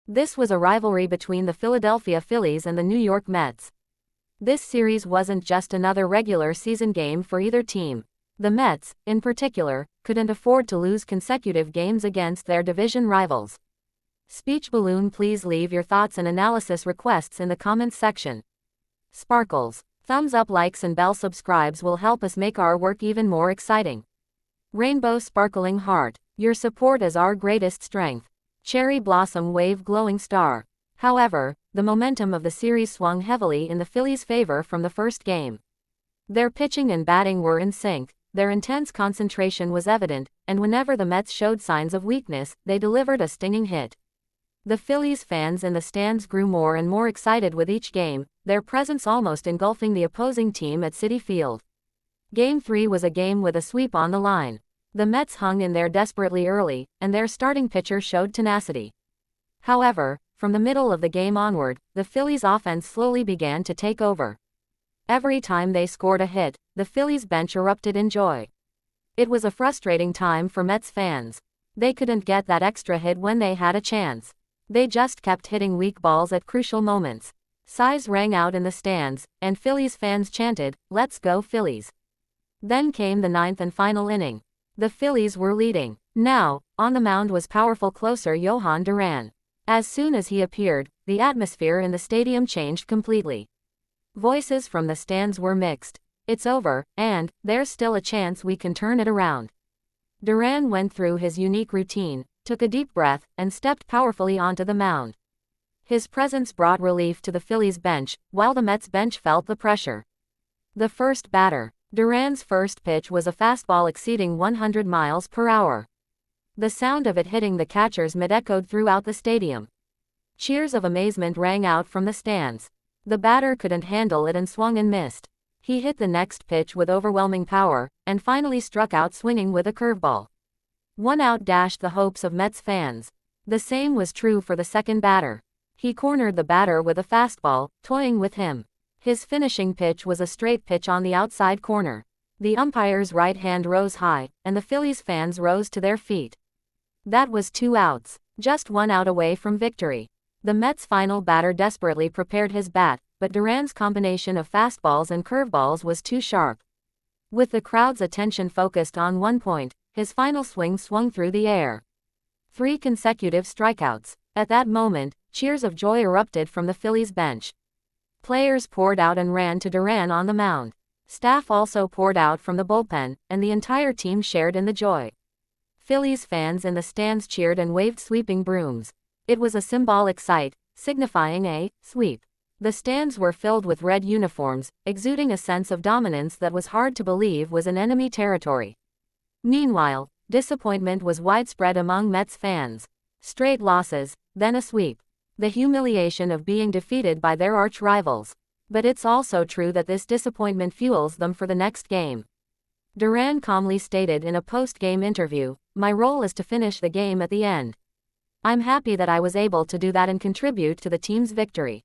This was a rivalry between the Philadelphia Phillies and the New York Mets. This series wasn't just another regular season game for either team. The Mets, in particular, couldn't afford to lose consecutive games against their division rivals. Speech balloon. Please leave your thoughts and analysis requests in the comments section. Sparkles. Thumbs up, likes and bell subscribes will help us make our work even more exciting. Rainbow sparkling heart. Your support is our greatest strength. Cherry blossom wave glowing star. However, the momentum of the series swung heavily in the Phillies' favor from the first game. Their pitching and batting were in sync, their intense concentration was evident, and whenever the Mets showed signs of weakness, they delivered a stinging hit. The Phillies fans in the stands grew more and more excited with each game, their presence almost engulfing the opposing team at Citi Field. Game 3 was a game with a sweep on the line. The Mets hung in there desperately early, and their starting pitcher showed tenacity. However, from the middle of the game onward, the Phillies' offense slowly began to take over. Every time they scored a hit, the Phillies bench erupted in joy. It was a frustrating time for Mets fans. They couldn't get that extra hit when they had a chance. They just kept hitting weak balls at crucial moments. Sighs rang out in the stands, and Phillies fans chanted, "Let's go Phillies." Then came the ninth and final inning. The Phillies were leading. Now, on the mound was powerful closer Yohan Duran. As soon as he appeared, the atmosphere in the stadium changed completely. Voices from the stands were mixed. "It's over, and there's still a chance we can turn it around." Duran went through his unique routine, took a deep breath, and stepped powerfully onto the mound. His presence brought relief to the Phillies bench, while the Mets bench felt the pressure. The first batter. Duran's first pitch was a fastball exceeding 100 miles per hour. The sound of it hitting the catcher's mitt echoed throughout the stadium. Cheers of amazement rang out from the stands. The batter couldn't handle it and swung and missed. He hit the next pitch with overwhelming power, and finally struck out swinging with a curveball. One out dashed the hopes of Mets fans. The same was true for the second batter. He cornered the batter with a fastball, toying with him. His finishing pitch was a straight pitch on the outside corner. The umpire's right hand rose high, and the Phillies fans rose to their feet. That was 2 outs, just 1 out away from victory. The Mets' final batter desperately prepared his bat, but Duran's combination of fastballs and curveballs was too sharp. With the crowd's attention focused on one point, his final swing swung through the air. 3 consecutive strikeouts. At that moment, cheers of joy erupted from the Phillies bench. Players poured out and ran to Duran on the mound. Staff also poured out from the bullpen, and the entire team shared in the joy. Phillies fans in the stands cheered and waved sweeping brooms. It was a symbolic sight, signifying a sweep. The stands were filled with red uniforms, exuding a sense of dominance that was hard to believe was in enemy territory. Meanwhile, disappointment was widespread among Mets fans. Straight losses, then a sweep. The humiliation of being defeated by their arch rivals. But it's also true that this disappointment fuels them for the next game. Duran calmly stated in a post-game interview, "My role is to finish the game at the end. I'm happy that I was able to do that and contribute to the team's victory."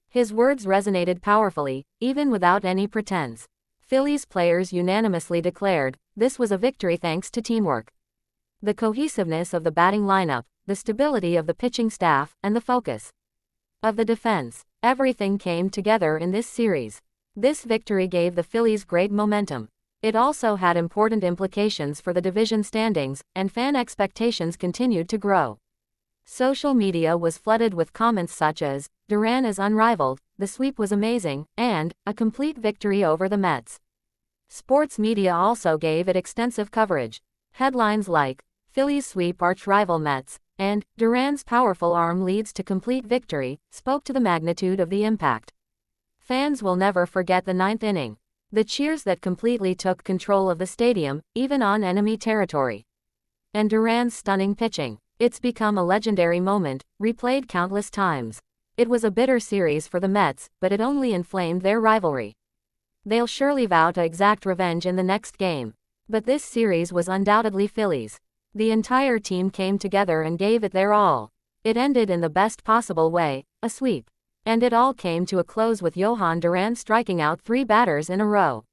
His words resonated powerfully, even without any pretense. Phillies players unanimously declared, this was a victory thanks to teamwork. The cohesiveness of the batting lineup, the stability of the pitching staff, and the focus of the defense. Everything came together in this series. This victory gave the Phillies great momentum. It also had important implications for the division standings, and fan expectations continued to grow. Social media was flooded with comments such as, "Duran is unrivaled, the sweep was amazing," and, "A complete victory over the Mets." Sports media also gave it extensive coverage. Headlines like, "Phillies sweep arch-rival Mets," and "Duran's powerful arm leads to complete victory," spoke to the magnitude of the impact. Fans will never forget the ninth inning. The cheers that completely took control of the stadium, even on enemy territory. And Duran's stunning pitching. It's become a legendary moment, replayed countless times. It was a bitter series for the Mets, but it only inflamed their rivalry. They'll surely vow to exact revenge in the next game. But this series was undoubtedly Phillies. The entire team came together and gave it their all. It ended in the best possible way, a sweep. And it all came to a close with Yohan Duran striking out 3 batters in a row.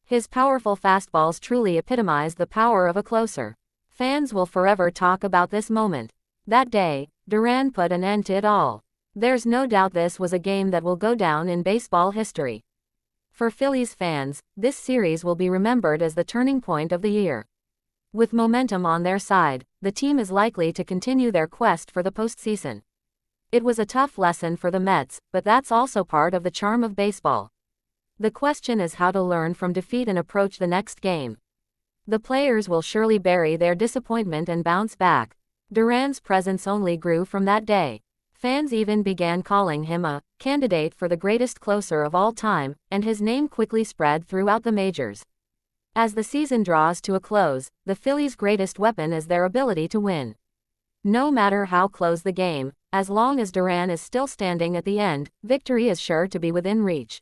His powerful fastballs truly epitomized the power of a closer. Fans will forever talk about this moment. That day, Duran put an end to it all. There's no doubt this was a game that will go down in baseball history. For Phillies fans, this series will be remembered as the turning point of the year. With momentum on their side, the team is likely to continue their quest for the postseason. It was a tough lesson for the Mets, but that's also part of the charm of baseball. The question is how to learn from defeat and approach the next game. The players will surely bury their disappointment and bounce back. Duran's presence only grew from that day. Fans even began calling him a candidate for the greatest closer of all time, and his name quickly spread throughout the majors. As the season draws to a close, the Phillies' greatest weapon is their ability to win. No matter how close the game, as long as Duran is still standing at the end, victory is sure to be within reach.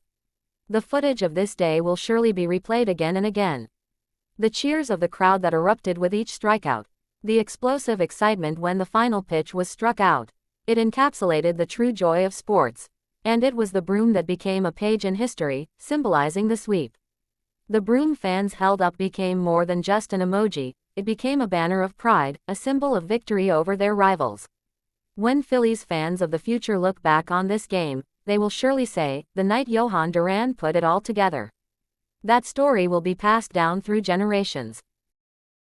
The footage of this day will surely be replayed again and again. The cheers of the crowd that erupted with each strikeout. The explosive excitement when the final pitch was struck out. It encapsulated the true joy of sports. And it was the broom that became a page in history, symbolizing the sweep. The broom fans held up became more than just an emoji, it became a banner of pride, a symbol of victory over their rivals. When Phillies fans of the future look back on this game, they will surely say, the night Yohan Duran put it all together. That story will be passed down through generations.